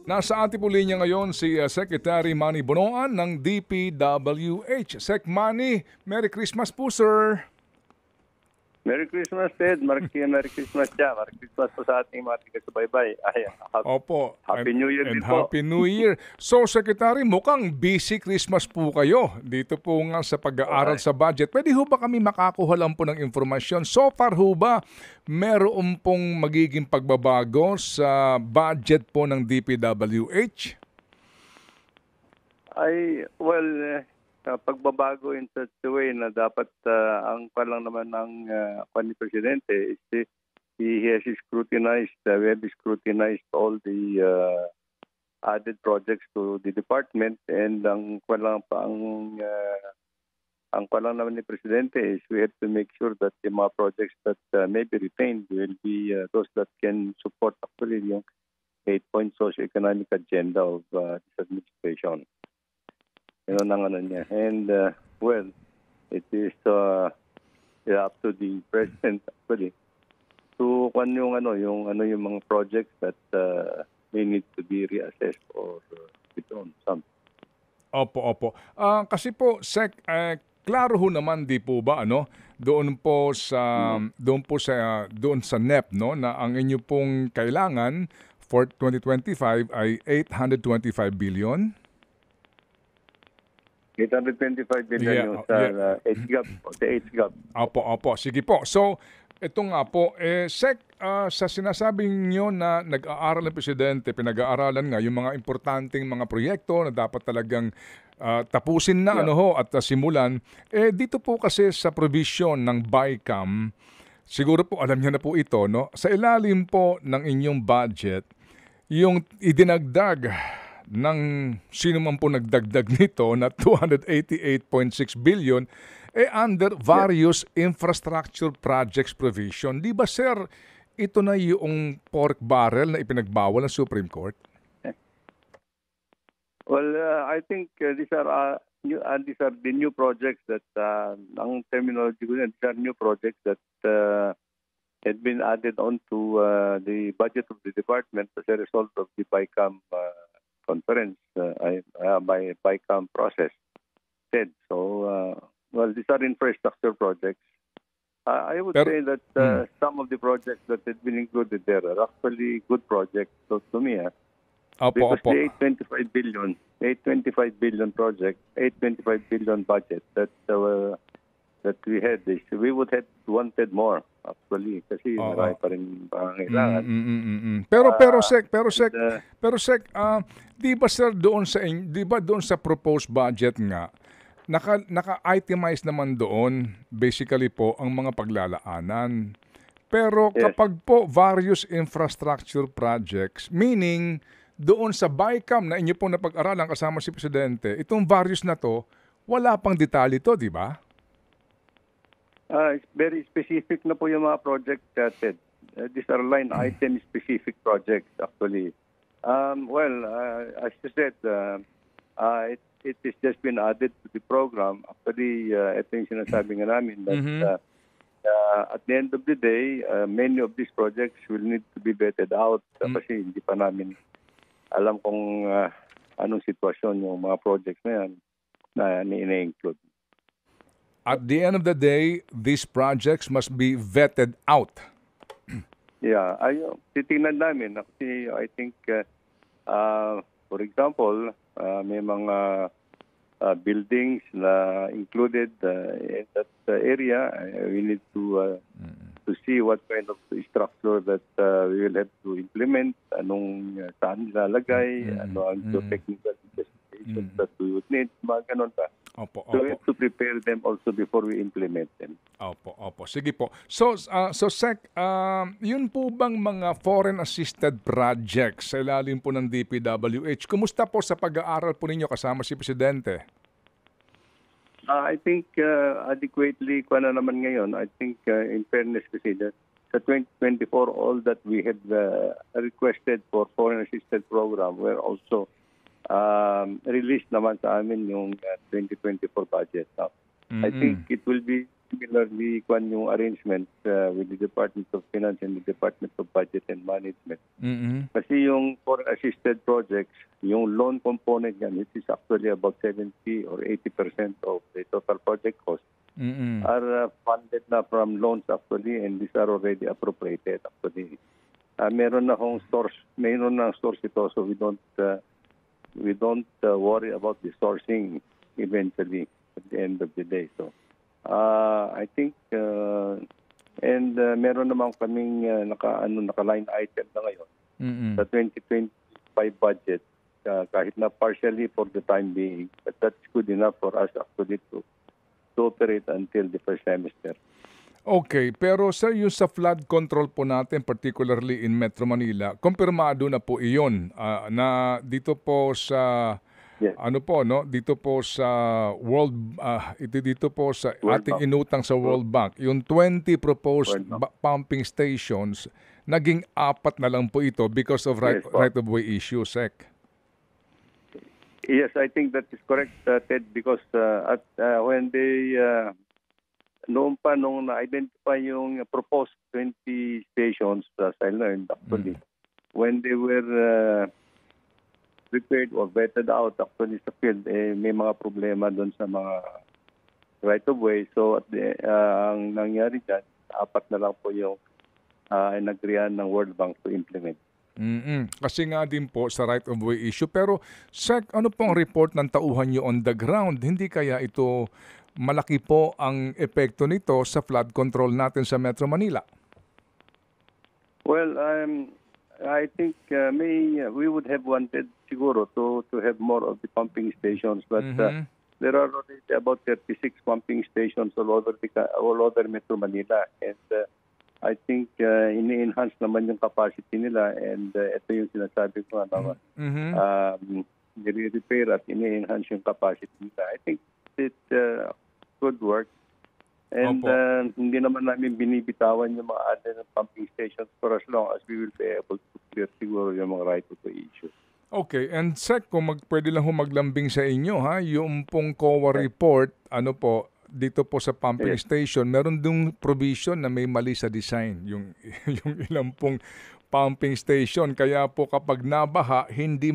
Nasa ating po linya ngayon si Secretary Manny Bonoan ng DPWH. Sec Manny, Merry Christmas po, sir. Merry Christmas, Ted. Merry Christmas dyan. Merry Christmas po sa ating mga taga-subaybay. Opo. Happy New Year and din po. Happy New Year. So, Secretary, mukhang busy Christmas po kayo. Dito po nga sa pag-aaral sa budget. Pwede ho ba kami makakuha lang po ng informasyon? So far ho ba, meron pong magiging pagbabago sa budget po ng DPWH? Pagbabago in such a way na dapat ang lang naman ng ni Presidente is he has scrutinized, we have scrutinized all the added projects to the department, and ang lang naman ni Presidente is we have to make sure that the mga projects that may be retained will be those that can support actually yung 8-point socio-economic agenda of this administration. Yun ang ano niya. And, it is up to the President actually to yung mga projects that may need to be reassessed or withdrawn. Opo. Kasi po, Sec, klaro ho naman di po ba doon sa NEP na ang inyo pong kailangan for 2025 ay 825 billion. 825 billion yung sa HGAP. Opo. Sige po. So, ito nga po, Sec, sa sinasabing nyo na nag-aaral ng Presidente, pinag-aaralan nga yung mga importanteng mga proyekto na dapat talagang tapusin na at simulan. Dito po kasi sa provision ng BICAM, siguro po alam niyo na po ito, sa ilalim po ng inyong budget, yung idinagdag ng sino man po nagdagdag nito na 288.6 billion under various infrastructure projects provision. Di ba, sir, ito na yung pork barrel na ipinagbawal ng Supreme Court? Well, I think these are the new projects that ang terminology ko these are new projects that had been added onto the budget of the department as a result of the BICAM conference by BICAM process. So, these are infrastructure projects. I would say that some of the projects that have been included there are actually good projects to me. Because the 825 billion project, 825 billion budget that we had, we would have wanted more actually kasi marami pa rin pangangailangan. Pero Sec, di ba sir doon sa proposed budget nga naka-itemize naman doon basically po ang mga paglalaanan. Pero kapag po various infrastructure projects, meaning doon sa BICAM na inyo pong napag-aralan kasama si Presidente, itong various na to, wala pang detalye to, di ba? Very specific na po yung mga project, Ted. These are line item specific projects actually. As you said, it has just been added to the program. Actually, ito yung sinasabi nga namin that at the end of the day, many of these projects will need to be vetted out kasi hindi pa namin alam kung anong sitwasyon yung mga projects na yan na ina-include. At the end of the day, these projects must be vetted out. Yeah, titingnan namin. Kasi I think, for example, may mga buildings na included in that area. We need to see what kind of structure that we will have to implement, saan nilalagay, ano ang technical investigations that we would need, mga ganun pa. So we have to prepare them also before we implement them. Opo. Sige po. So Sec, yun po bang mga foreign assisted projects sa ilalim po ng DPWH? Kumusta po sa pag-aaral po ninyo kasama si Presidente? I think adequately na naman ngayon. I think in fairness kasi sa 2024, all that we had requested for foreign assisted program were also released naman sa amin yung 2024 budget. I think it will be similarly kwan yung arrangement with the Department of Finance and the Department of Budget and Management. Mm-mm. Kasi yung foreign assisted projects, yung loan component yan, which is actually about 70 or 80% of the total project cost, Mm-mm. are funded na from loans actually, and these are already appropriated actually. Meron na source ito, so we don't worry about the sourcing eventually at the end of the day. So I think meron naman kaming naka-line item na ngayon Mm-mm. sa 2025 budget, kahit na partially for the time being, but that's good enough for us actually to operate until the first semester. Okay, pero sir, yung sa flood control po natin, particularly in Metro Manila, kumpirmado na po iyon na dito po sa Yes. dito po sa dito po sa World ating Bank. inutang sa World Bank, yung 20 proposed World Bank. pumping stations, naging 4 na lang po ito because of Yes, po. right of way issues, Sec. Yes, I think that is correct, Ted, because when they nung na-identify yung proposed 20 stations, as I learned actually, when they were prepared or vetted out actually sa field, may mga problema doon sa mga right of way. So ang nangyari dyan, 4 na lang po yung nag-agreean ng World Bank to implement. Kasi nga din po sa right of way issue. Pero Sec, ano pong report ng tauhan nyo on the ground? Hindi kaya ito malaki po ang epekto nito sa flood control natin sa Metro Manila? Well, I think we would have wanted siguro to have more of the pumping stations, but there are already about 36 pumping stations all over Metro Manila, and I think ini-enhance naman yung capacity nila, and ito yung sinasabi ko nire-repair at ini-enhance yung capacity nila. I think it could work. And hindi naman namin binibitawan yung mga other pumping stations for as long as we will be able to clear siguro yung mga right of way issues. Okay, and Sec, kung pwede lang maglambing sa inyo, yung pong COA report, dito po sa pumping station, meron dung provision na may mali sa design, yung ilang pong pumping station. Kaya po kapag nabaha, hindi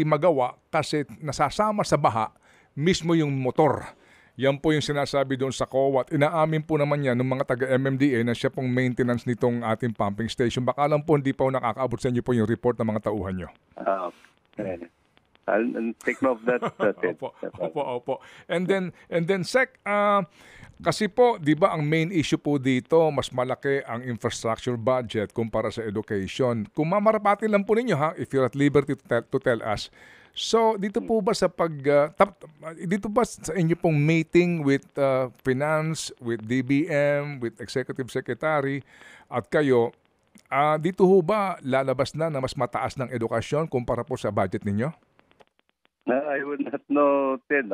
magawa kasi nasasama sa baha mismo yung motor. Yan po yung sinasabi doon sa COA. At inaamin po naman yan ng mga taga-MMDA na siya pong maintenance nitong ating pumping station. Baka lang po hindi pa nakakaabot sa inyo po yung report ng mga tauhan nyo. I'll take note of that. Opo. And then Sec, kasi po, di ba ang main issue po dito, mas malaki ang infrastructure budget kumpara sa education. Kung mamarapatin lang po ninyo if you're at liberty to tell us, so dito po ba sa dito ba sa inyo pong meeting with finance, with DBM, with executive secretary at kayo, dito ho ba lalabas na mas mataas ng edukasyon kumpara po sa budget ninyo? I would not know, Ted.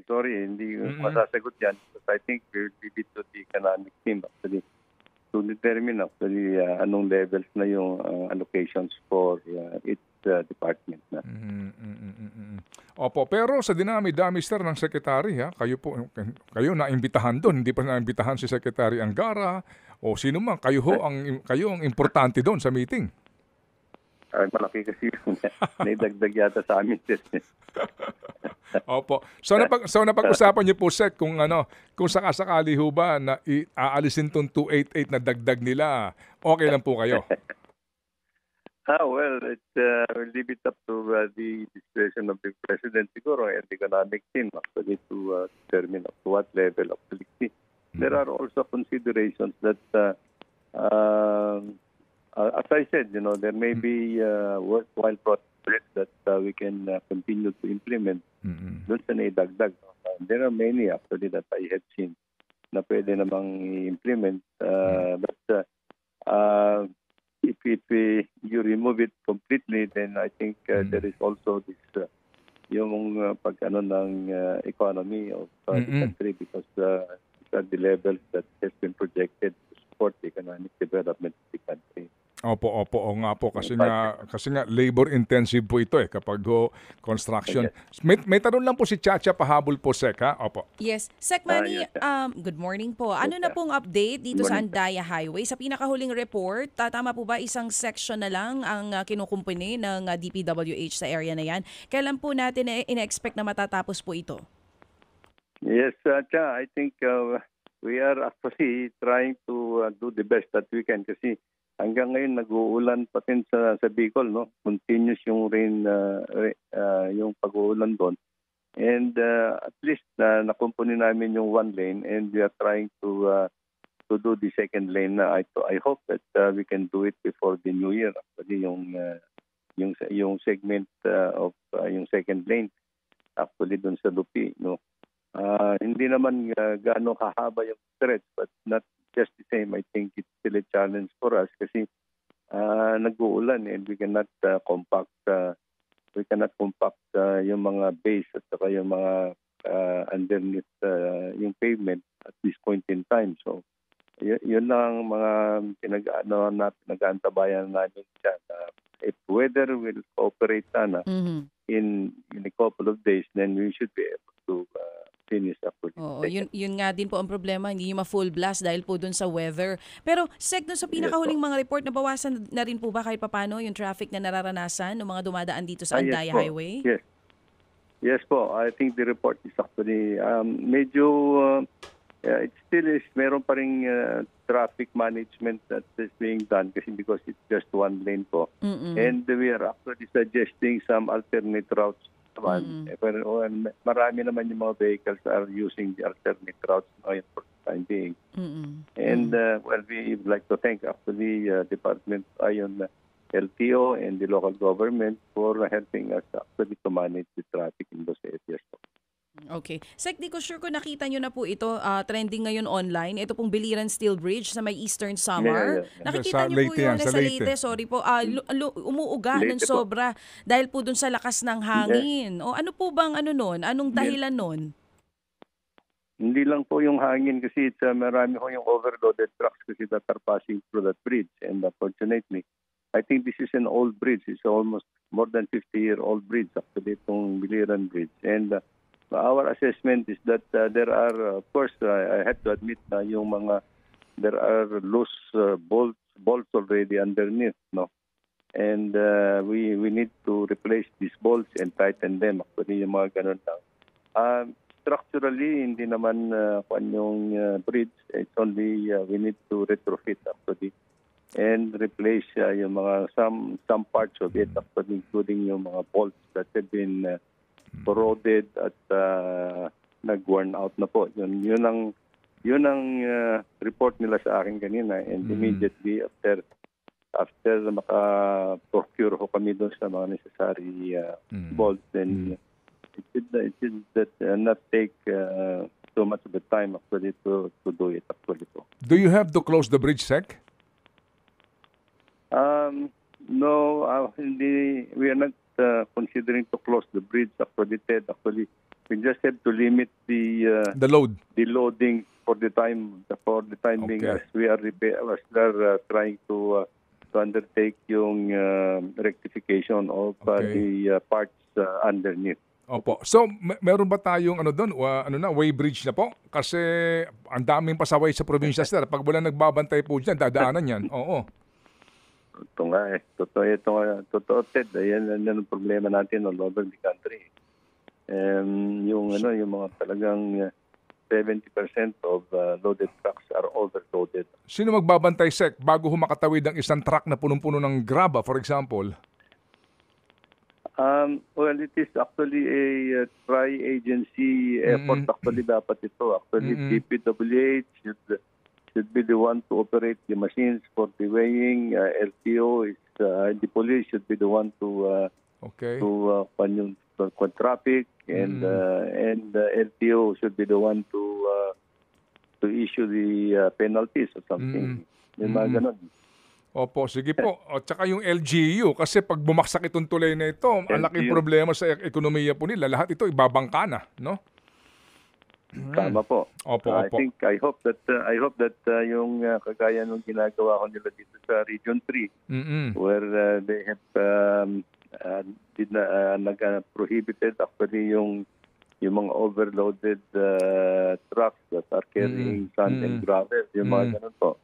Sorry, hindi masasagot yan. But I think we'll leave it to the economic team actually to determine actually anong levels na yung allocations for its department na. Opo, pero sa dinami-dami sir ng secretary, kayo naimbitahan doon, hindi pa naimbitahan si Secretary Angara o sino man, kayo ang importante doon sa meeting. Ay, malaki kasi naidagdag yata sa amin. Opo. So napag-usapan niyo po, Sec, kung sakasakali ho ba na aalisin tong 288 na dagdag nila, okay lang po kayo? Well, we'll leave it up to the discretion of the President siguro and the economic team actually to determine up to what level of policy. There are also considerations that, as I said, there may be worthwhile projects that we can continue to implement doon sa naidagdag. There are many actually that I have seen na pwede namang i-implement. But if you remove it completely, then I think there is also this yung ng economy of the country, because these are the levels that has been projected to support the economic development of the country. Opo, opo, oo nga po kasi Budget. nga labor intensive po ito kapag construction. Yes. May tanong lang po si Chacha pahabol po Sec ha. Opo. Yes. Sec Manny, Yes, sir. good morning po. Yes, Ano na sir. pong update Good dito sa morning, sir. Andaya Highway? Sa pinakahuling report, tama po ba isang section na lang ang kinukumpuni ng DPWH sa area na yan? Kailan po natin ina-expect na matatapos po ito? Yes, Cha, I think we are actually trying to do the best that we can kasi hanggang ngayon nag-uulan pa din sa Bicol, no? Continuous yung rain, yung pag-uulan doon. And at least nakumpuni namin yung one lane and we are trying to do the second lane na. I hope that we can do it before the New Year. Actually, yung segment of yung second lane actually doon sa Lupi, no? Hindi naman gaano kahaba yung stretch but not just the same. I think it's still a challenge for us kasi nag-uulan and we cannot compact yung mga base at saka yung mga underneath yung pavement at this point in time. So yun lang ang mga pinag-aantabayan namin dyan. If weather will cooperate sana in a couple of days, then we should be able to finish up with Oo, yun nga din po ang problema, hindi nyo ma-full blast dahil po dun sa weather. Pero Sec, dun sa pinakahuling mga report, nabawasan na rin po ba kahit papano yung traffic na nararanasan ng mga dumadaan dito sa Andaya Highway? Yes. Yes po. I think the report is actually medyo it still is meron pa ring traffic management that is being done kasi because it's just one lane po. And we are actually suggesting some alternate routes naman. Pero marami naman yung mga vehicles are using the alternate routes ngayon for the time being. And well, we would like to thank actually Department Ayon LTO and the local government for helping us actually to manage the traffic in those areas. Okay. Sec, di ko sure kung nakita nyo na po ito, trending ngayon online. Ito pong Biliran Steel Bridge sa may Eastern Samar. Yeah. Nakikita Sa nyo po Leyte yun yan, sa sa Leyte. Leyte. Sorry po. Umuuga ng Leyte po. sobra dahil po dun sa lakas ng hangin. O ano po bang nun? Anong dahilan nun? Hindi lang po yung hangin kasi marami ko yung overloaded trucks kasi that are passing through that bridge. And unfortunately, I think this is an old bridge. It's almost more than 50-year-old bridge actually, itong Biliran Bridge. And our assessment is that there are, of course, I have to admit na there are loose bolts already underneath, no? And we need to replace these bolts and tighten them. Actually, yung mga ganun lang. Structurally, hindi naman yung bridge. It's only we need to retrofit actually and replace yung mga some parts of it, actually, including yung mga bolts that have been corroded at nag-worn out na po. Yun ang report nila sa akin kanina and immediately after maka-procure ko kami doon sa mga necessary bolts, then it should not take so much of the time actually to do it actually po. Do you have to close the bridge, Sec? No, hindi. We are not considering to close the bridge actually, Ted. Actually, we just have to limit the load. the loading for the time being Okay. as we are trying to undertake yung rectification of the parts underneath. Opo. So, meron ba tayong weighbridge na po? Kasi ang daming pasaway sa probinsya, sir. Pag wala nagbabantay po dyan, dadaanan yan. Oo. Ito nga totoo, Ted. Yan ang problema natin all over the country. Yung mga talagang 70% of loaded trucks are overloaded. Sino magbabantay, Sec, bago humakatawid ang isang truck na punong-puno ng graba, for example? Well, it is actually a tri-agency effort. Actually, dapat ito. Actually, DPWH should be the one to operate the machines for the weighing. LTO is the police should be the one to traffic, and LTO should be the one to issue the penalties or something. Yung mga ganun. Opo, sige po. At saka yung LGU, kasi pag bumaksak itong tulay na ito, ang laking problema sa ekonomiya po nila. Lahat ito ibabangka na, no? Tama po. Opo, I opo. hope that yung kagaya ng ginagawa ko nila dito sa Region 3 Mm-mm. where they have prohibited actually yung mga overloaded trucks that are carrying sand and gravel, yung mga ganun po.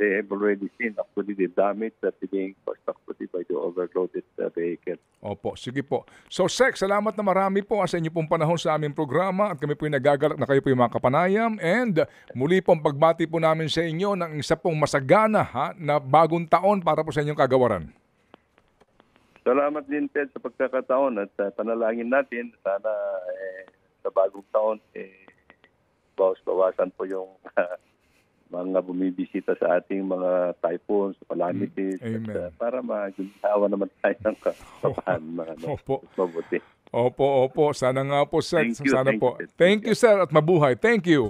They have already seen actually the damage that is being caused actually by the overloaded vehicle. Opo, sige po. So, Sec, salamat na marami po sa inyo pong panahon sa aming programa at kami po nagagalak na kayo po yung mga kapanayam and muli pong pagbati po namin sa inyo ng isa pong masagana na bagong taon para po sa inyong kagawaran. Salamat din, Ted, sa pagkakataon at panalangin natin sana sa bagong taon bawas-bawasan po yung mga bumibisita sa ating mga typhoons, calamities, at, para maginawa naman tayo ng kapahan mabuti. Opo. Sana nga po, Sec. Thank you, Thank you, sir, at mabuhay. Thank you.